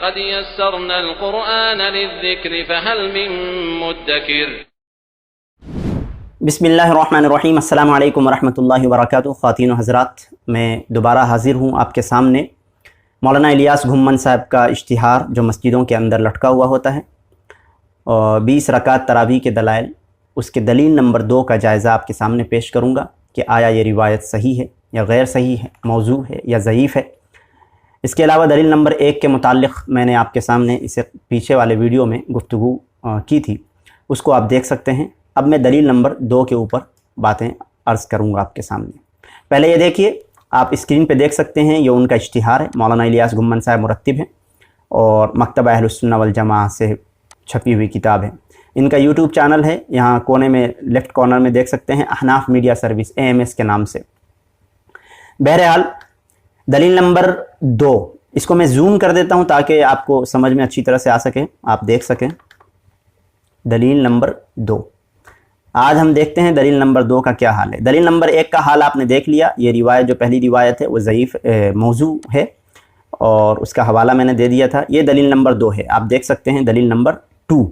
ولقد يسرنا القرآن للذكر فهل من مدكر. بسم اللہ الرحمن الرحیم. السلام علیکم ورحمۃ اللہ وبرکاتہ. خواتین و حضرات، میں دوبارہ حاضر ہوں آپ کے سامنے. مولانا الیاس گھمن صاحب کا اشتہار جو مسجدوں کے اندر لٹکا ہوا ہوتا ہے، اور 20 رکعت تراویح کے دلائل، اس کے دلیل نمبر 2 کا جائزہ آپ کے سامنے پیش کروں گا کہ آیا یہ روایت صحیح ہے یا غیر صحیح ہے، موضوع ہے یا ضعیف ہے. اس کے علاوہ دلیل نمبر 1 کے متعلق میں نے آپ کے سامنے اسے پیچھے والے ویڈیو میں گفتگو کی تھی، اس کو آپ دیکھ سکتے ہیں. اب میں دلیل نمبر 2 کے اوپر باتیں عرض کروں گا آپ کے سامنے. پہلے یہ دیکھیے، آپ اسکرین پہ دیکھ سکتے ہیں، یہ ان کا اشتہار ہے. مولانا الیاس گھمن صاحب مرتب ہیں اور مکتبہ اہل السنہ والجماعہ سے چھپی ہوئی کتاب ہے. ان کا یوٹیوب چینل ہے، یہاں کونے میں لیفٹ کارنر میں دیکھ سکتے ہیں، احناف میڈیا سروس AMS کے نام سے. بہرحال دلیل نمبر 2، اس کو میں زوم کر دیتا ہوں تاکہ آپ کو سمجھ میں اچھی طرح سے آ سکے، آپ دیکھ سکیں. دلیل نمبر 2، آج ہم دیکھتے ہیں دلیل نمبر 2 کا کیا حال ہے. دلیل نمبر 1 کا حال آپ نے دیکھ لیا. یہ روایت جو پہلی روایت ہے وہ ضعیف موضوع ہے اور اس کا حوالہ میں نے دے دیا تھا. یہ دلیل نمبر 2 ہے، آپ دیکھ سکتے ہیں دلیل نمبر 2.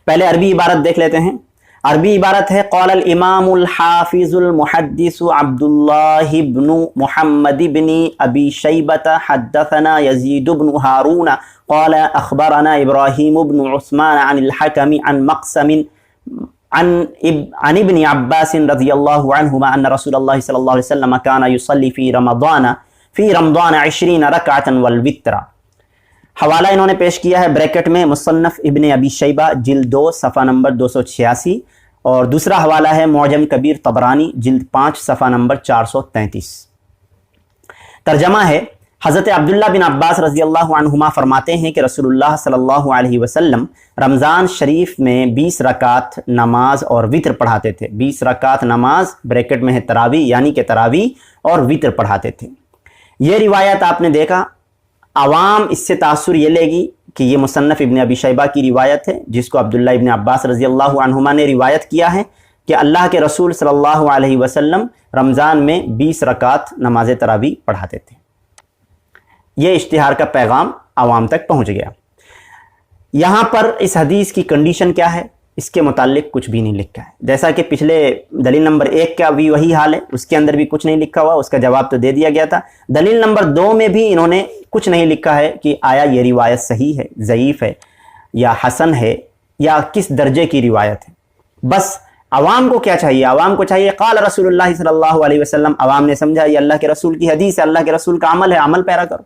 پہلے عربی عبارت دیکھ لیتے ہیں. عربی عبارت ہے: قال الامام الحافظ المحدث عبداللہ بن محمد بن ابی شیبۃ حدثنا یزید بن ہارون قال اخبرنا ابراہیم بن عثمان عن الحکم عن مقسم عن ابن عباس رضی اللہ عنہما ان رسول اللہ صلی اللہ علیہ وسلم كان يصلي في رمضان 20 رکعۃ والوتر. حوالہ انہوں نے پیش کیا ہے بریکٹ میں مصنف ابن ابی شیبہ جلد 2 صفحہ نمبر 286، اور دوسرا حوالہ ہے معجم کبیر طبرانی جلد 5 صفحہ نمبر 433. ترجمہ ہے: حضرت عبداللہ بن عباس رضی اللہ عنہما فرماتے ہیں کہ رسول اللہ صلی اللہ علیہ وسلم رمضان شریف میں 20 رکعت نماز اور وتر پڑھاتے تھے. 20 رکعت نماز بریکٹ میں ہے تراویح، یعنی کہ تراویح اور وتر پڑھاتے تھے. یہ روایت آپ نے دیکھا، عوام اس سے تاثر یہ لے گی کہ یہ مصنف ابن ابی شیبہ کی روایت ہے جس کو عبداللہ ابن عباس رضی اللہ عنہما نے روایت کیا ہے کہ اللہ کے رسول صلی اللہ علیہ وسلم رمضان میں 20 رکعت نماز تراویح پڑھاتے تھے. یہ اشتہار کا پیغام عوام تک پہنچ گیا. یہاں پر اس حدیث کی کنڈیشن کیا ہے، اس کے متعلق کچھ بھی نہیں لکھا ہے. جیسا کہ پچھلے دلیل نمبر 1 کا بھی وہی حال ہے، اس کے اندر بھی کچھ نہیں لکھا ہوا، اس کا جواب تو دے دیا گیا تھا. دلیل نمبر 2 میں بھی انہوں نے کچھ نہیں لکھا ہے کہ آیا یہ روایت صحیح ہے، ضعیف ہے یا حسن ہے یا کس درجے کی روایت ہے. بس عوام کو کیا چاہیے؟ عوام کو چاہیے قال رسول اللہ صلی اللہ علیہ وسلم. عوام نے سمجھا یہ اللہ کے رسول کی حدیث ہے، اللہ کے رسول کا عمل ہے، عمل پیرا کرو.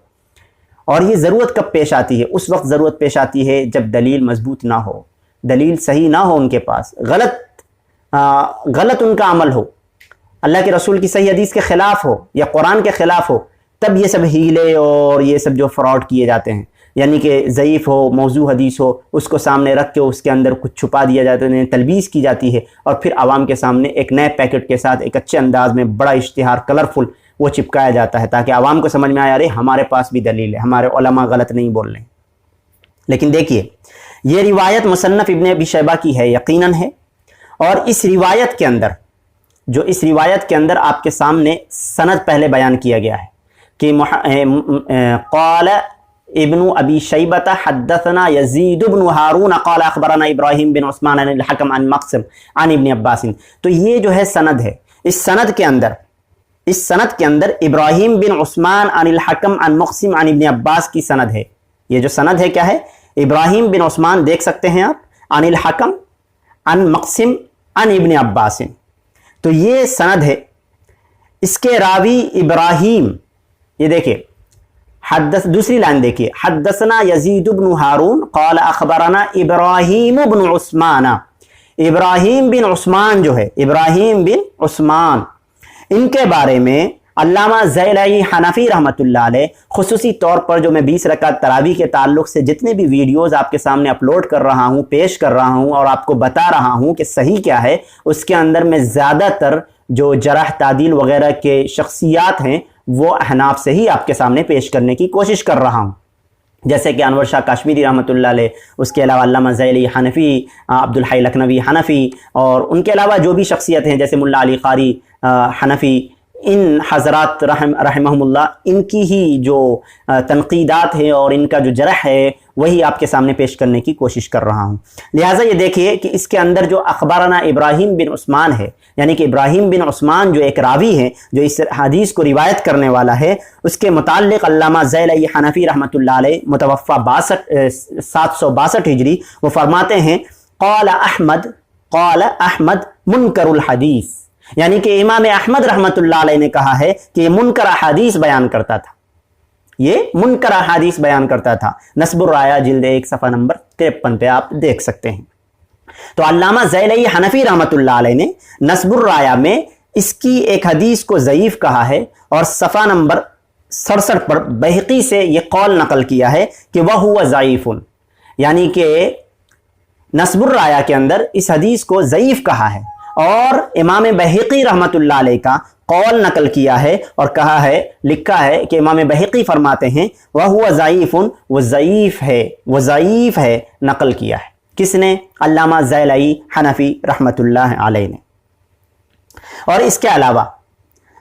اور یہ ضرورت کب پیش آتی ہے؟ اس وقت ضرورت پیش آتی ہے جب دلیل مضبوط نہ ہو، دلیل صحیح نہ ہو، ان کے پاس غلط ان کا عمل ہو، اللہ کے رسول کی صحیح حدیث کے خلاف ہو یا قرآن کے خلاف ہو، تب یہ سب ہیلے اور یہ سب جو فراڈ کیے جاتے ہیں. یعنی کہ ضعیف ہو، موضوع حدیث ہو، اس کو سامنے رکھ کے اس کے اندر کچھ چھپا دیا جاتا ہے، تلبیس کی جاتی ہے، اور پھر عوام کے سامنے ایک نئے پیکٹ کے ساتھ ایک اچھے انداز میں بڑا اشتہار کلرفل وہ چپکایا جاتا ہے تاکہ عوام کو سمجھ میں آیا ارے ہمارے پاس بھی دلیل ہے، ہمارے علماء غلط نہیں بول رہے ہیں. لیکن دیکھیے، یہ روایت مصنف ابن ابی شیبہ کی ہے، یقیناً ہے. اور اس روایت کے اندر آپ کے سامنے سند پہلے بیان کیا گیا ہے کہ قال ابن ابی شیبہ حدثنا یزید بن ہارون قال اخبرنا ابراہیم بن عثمان عن الحکم عن مقسم عن ابن عباس. تو یہ جو ہے سند ہے، اس سند کے اندر ابراہیم بن عثمان عن الحکم عن مقسم عن ابن عباس کی سند ہے. یہ جو سند ہے کیا ہے؟ ابراہیم بن عثمان دیکھ سکتے ہیں آپ، عن الحکم عن مقسم عن ابن عباس. تو یہ سند ہے. اس کے راوی ابراہیم، یہ دیکھیں دوسری لائن دیکھیے، حدثنا یزید بن ہارون قال اخبرنا ابراہیم بن عثمان. ابراہیم بن عثمان جو ہے، ابراہیم بن عثمان، ان کے بارے میں علامہ زیلعی حنفی رحمۃ اللہ علیہ خصوصی طور پر جو میں 20 رکعت تراویح کے تعلق سے جتنے بھی ویڈیوز آپ کے سامنے اپلوڈ کر رہا ہوں، پیش کر رہا ہوں اور آپ کو بتا رہا ہوں کہ صحیح کیا ہے، اس کے اندر میں زیادہ تر جو جرح تعدیل وغیرہ کے شخصیات ہیں وہ احناف سے ہی آپ کے سامنے پیش کرنے کی کوشش کر رہا ہوں. جیسے کہ انور شاہ کاشمیری رحمۃ اللہ علیہ، اس کے علاوہ علامہ زیلی حنفی، عبدالحی لکھنوی حنفی، اور ان کے علاوہ جو بھی شخصیت ہیں جیسے ملا علی قاری حنفی، ان حضرات رحمہمullah ان کی ہی جو تنقیدات ہیں اور ان کا جو جرح ہے وہی آپ کے سامنے پیش کرنے کی کوشش کر رہا ہوں۔ لہٰذا یہ دیکھیے کہ اس کے اندر جو اخبارنا ابراہیم بن عثمان ہے، یعنی کہ ابراہیم بن عثمان جو ایک راوی ہے جو اس حدیث کو روایت کرنے والا ہے، اس کے متعلق علامہ ذیلعی حنفی رحمۃ اللہ علیہ متوفہ 762 ہجری وہ فرماتے ہیں قال احمد منکر الحدیث، یعنی کہ امام احمد رحمۃ اللہ علیہ نے کہا ہے کہ یہ منکر احادیث بیان کرتا تھا، یہ منکر احادیث بیان کرتا تھا۔ نصب الرایہ جلد 1 صفحہ نمبر 53 پہ آپ دیکھ سکتے ہیں۔ تو علامہ ذیلعی حنفی رحمۃ اللہ علیہ نے نصب الرایہ میں اس کی ایک حدیث کو ضعیف کہا ہے، اور صفحہ نمبر 67 پر بہقی سے یہ قول نقل کیا ہے کہ وَهُوَ ضعیف، یعنی کہ نصب الرایہ کے اندر اس حدیث کو ضعیف کہا ہے، اور امام بہقی رحمۃ اللہ علیہ کا قول نقل کیا ہے اور کہا ہے، لکھا ہے کہ امام بہقی فرماتے ہیں وَهُوَ ضعیف، وہ ضعیف ہے، نقل کیا ہے۔ کس نے؟ علامہ ذیلعی حنفی رحمۃ اللہ علیہ نے۔ اور اس کے علاوہ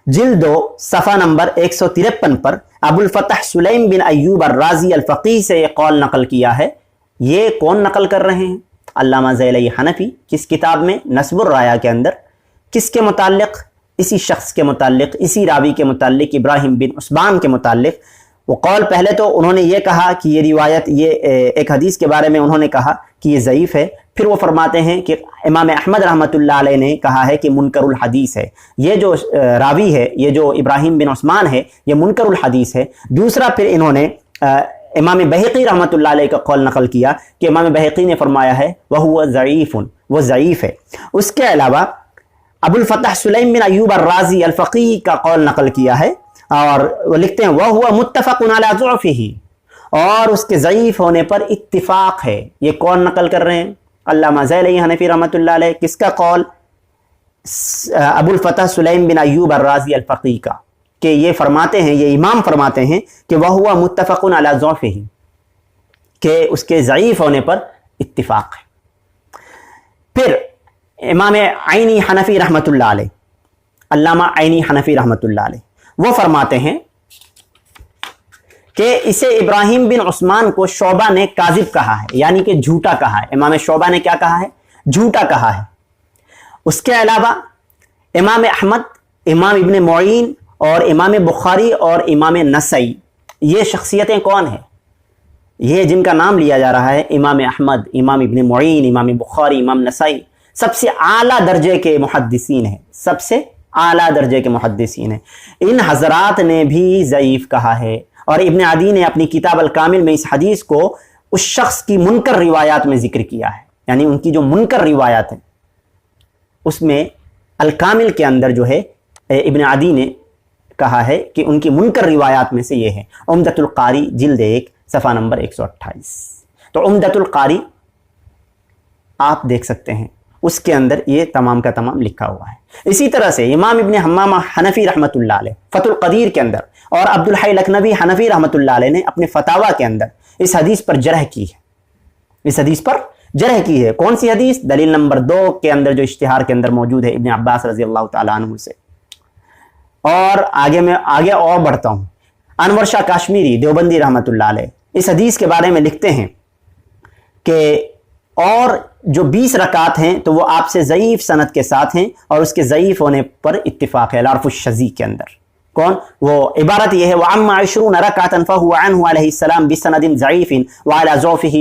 جلد 2 صفحہ نمبر 153 پر ابو الفتح سلیم بن ایوب الرازی الفقیہ سے یہ قول نقل کیا ہے۔ یہ کون نقل کر رہے ہیں؟ علامہ ذیلعی حنفی۔ کس کتاب میں؟ نصب الرایہ کے اندر۔ کس کے متعلق؟ اسی شخص کے متعلق، اسی راوی کے متعلق، ابراہیم بن عثمان کے متعلق۔ وہ قول پہلے تو انہوں نے یہ کہا کہ یہ روایت، یہ ایک حدیث کے بارے میں انہوں نے کہا کہ یہ ضعیف ہے، پھر وہ فرماتے ہیں کہ امام احمد رحمۃ اللہ علیہ نے کہا ہے کہ منکر الحدیث ہے، یہ جو راوی ہے، یہ جو ابراہیم بن عثمان ہے، یہ منکر الحدیث ہے۔ دوسرا پھر انہوں نے امام بہقی رحمۃ اللہ علیہ کا قول نقل کیا کہ امام بہقی نے فرمایا ہے وَهُوَ ضعیف، وہ ضعیف ہے۔ اس کے علاوہ ابو الفتح سلیم بن ایوب الرازی الفقیہ کا قول نقل کیا ہے، اور وہ لکھتے ہیں وَهُوَ مُتَّفَقٌ عَلَى ضُعْفِهِ، اور اس کے ضعیف ہونے پر اتفاق ہے۔ یہ کون نقل کر رہے ہیں؟ علامہ ذیلعی حنفی رحمۃ اللہ علیہ۔ کس کا قول؟ ابو الفتح سلیم بن ایوب الرازی الفقیہ کا، کہ یہ فرماتے ہیں، یہ امام فرماتے ہیں کہ وَهُوَ مُتَّفَقٌ عَلَى ضُعْفِهِ، کہ اس کے ضعیف ہونے پر اتفاق ہے۔ پھر امام عینی حنفی رحمۃ اللہ علیہ، علامہ عینی حنفی رحمۃ اللہ علیہ، وہ فرماتے ہیں کہ اسے ابراہیم بن عثمان کو شعبہ نے کاذب کہا ہے، یعنی کہ جھوٹا کہا ہے۔ امام شعبہ نے کیا کہا ہے؟ جھوٹا کہا ہے۔ اس کے علاوہ امام احمد، امام ابن معین اور امام بخاری اور امام نسائی، یہ شخصیتیں کون ہیں؟ یہ جن کا نام لیا جا رہا ہے امام احمد، امام ابن معین، امام بخاری، امام نسائی، سب سے اعلیٰ درجے کے محدثین ہیں، سب سے اعلیٰ درجے کے محدثین ہیں۔ ان حضرات نے بھی ضعیف کہا ہے، اور ابن عدی نے اپنی کتاب الکامل میں اس حدیث کو اس شخص کی منکر روایات میں ذکر کیا ہے، یعنی ان کی جو منکر روایات ہیں اس میں الکامل کے اندر جو ہے ابن عدی نے کہا ہے کہ ان کی منکر روایات میں سے یہ ہے۔ عمدۃ القاری جلد 1 صفحہ نمبر 128۔ تو عمدۃ القاری آپ دیکھ سکتے ہیں، اس کے اندر یہ تمام کا تمام لکھا ہوا ہے۔ اسی طرح سے امام ابن حمامہ حنفی رحمۃ اللہ علیہ فتح القدیر کے اندر، اور عبد الحی لکھنوی حنفی رحمۃ اللہ علیہ نے اپنے فتاویٰ کے اندر اس حدیث پر جرح کی ہے، اس حدیث پر جرح کی ہے۔ کون سی حدیث؟ دلیل نمبر 2 کے اندر جو اشتہار کے اندر موجود ہے ابن عباس رضی اللہ تعالیٰ عنہ سے۔ اور آگے اور بڑھتا ہوں، انور شاہ کاشمیری دیوبندی رحمۃ اللہ علیہ اس حدیث کے بارے میں لکھتے ہیں کہ اور جو 20 رکعات ہیں تو وہ آپ سے ضعیف سند کے ساتھ ہیں، اور اس کے ضعیف ہونے پر اتفاق ہے العرف الشذی کے اندر۔ کون؟ وہ عبارت یہ ہے وَعَمَّا 20 رَكَعَةً فَهُوَ عَنْهُ عَلَيْهِ السَّلَامُ بِسَنَدٍ ضَعِيفٍ وَعَلَى ضَعْفِهِ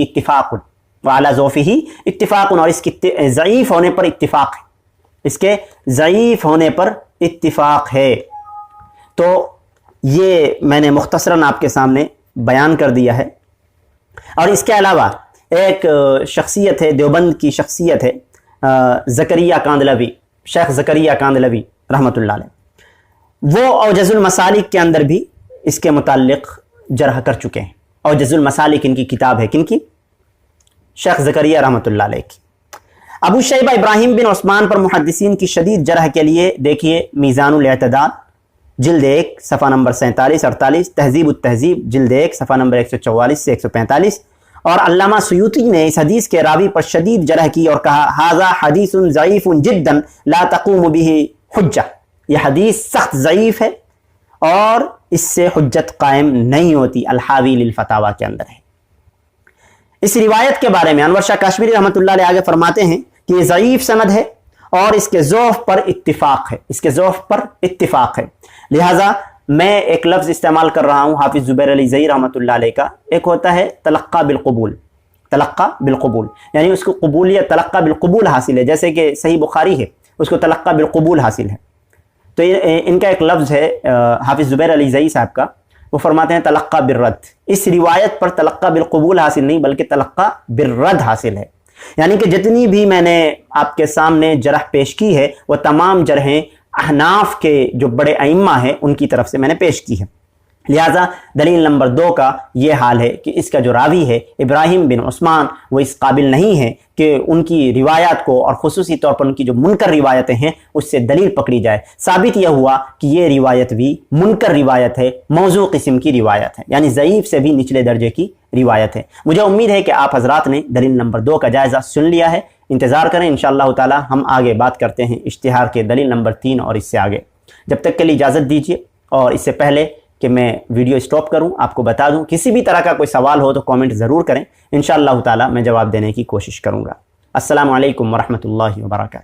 اتفاق، اور اس کے ضعیف ہونے پر اتفاق ہے، اس کے ضعیف ہونے پر اتفاق ہے۔ تو یہ میں نے مختصراً آپ کے سامنے بیان کر دیا ہے۔ اور اس کے علاوہ ایک شخصیت ہے، دیوبند کی شخصیت ہے، زکریا کاندلوی، شیخ زکریا کاندلوی رحمۃ اللہ علیہ، وہ اوجز المسالک کے اندر بھی اس کے متعلق جرح کر چکے ہیں۔ اوجز المسالک ان کی کتاب ہے، کن کی؟ شیخ زکریا رحمۃ اللہ علیہ کی۔ ابو شیبہ ابراہیم بن عثمان پر محدثین کی شدید جرح کے لیے دیکھیے میزان الاعتدال جلد 1 صفحہ نمبر 47-48، تہذیب التہذیب جلد 1 صفحہ نمبر 144 سے 145۔ اور علامہ سیوطی نے اس حدیث کے راوی پر شدید جرح کی اور کہا ھذا حدیث ضعیف جدا لا تقوم به حجہ، یہ حدیث سخت ضعیف ہے اور اس سے حجت قائم نہیں ہوتی، الحاوی للفتاوی کے اندر ہے۔ اس روایت کے بارے میں انور شاہ کاشمیری رحمۃ اللہ علیہ آگے فرماتے ہیں کہ یہ ضعیف سند ہے اور اس کے ضعف پر اتفاق ہے، لہٰذا میں ایک لفظ استعمال کر رہا ہوں حافظ زبیر علی زئی رحمۃ اللہ علیہ کا، ایک ہوتا ہے تلقی بالقبول، یعنی اس کو قبولیت تلقی بالقبول حاصل ہے، جیسے کہ صحیح بخاری ہے اس کو تلقی بالقبول حاصل ہے۔ تو ان کا ایک لفظ ہے حافظ زبیر علی زئی صاحب کا، وہ فرماتے ہیں تلقی بالرد، اس روایت پر تلقی بالقبول حاصل نہیں بلکہ تلقی بالرد حاصل ہے، یعنی کہ جتنی بھی میں نے آپ کے سامنے جرح پیش کی ہے وہ تمام جرحیں احناف کے جو بڑے ائمہ ہیں ان کی طرف سے میں نے پیش کی ہے، لہٰذا دلیل نمبر 2 کا یہ حال ہے کہ اس کا جو راوی ہے ابراہیم بن عثمان وہ اس قابل نہیں ہے کہ ان کی روایات کو اور خصوصی طور پر ان کی جو منکر روایتیں ہیں اس سے دلیل پکڑی جائے۔ ثابت یہ ہوا کہ یہ روایت بھی منکر روایت ہے، موضوع قسم کی روایت ہے، یعنی ضعیف سے بھی نچلے درجے کی روایت ہے۔ مجھے امید ہے کہ آپ حضرات نے دلیل نمبر 2 کا جائزہ سن لیا ہے، انتظار کریں انشاءاللہ تعالی ہم آگے بات کرتے ہیں اشتہار کے دلیل نمبر 3 اور اس سے آگے۔ جب تک کے لیے اجازت دیجیے، اور اس سے پہلے کہ میں ویڈیو اسٹاپ کروں آپ کو بتا دوں کسی بھی طرح کا کوئی سوال ہو تو کامنٹ ضرور کریں، انشاءاللہ تعالی میں جواب دینے کی کوشش کروں گا۔ السلام علیکم ورحمۃ اللہ وبرکاتہ۔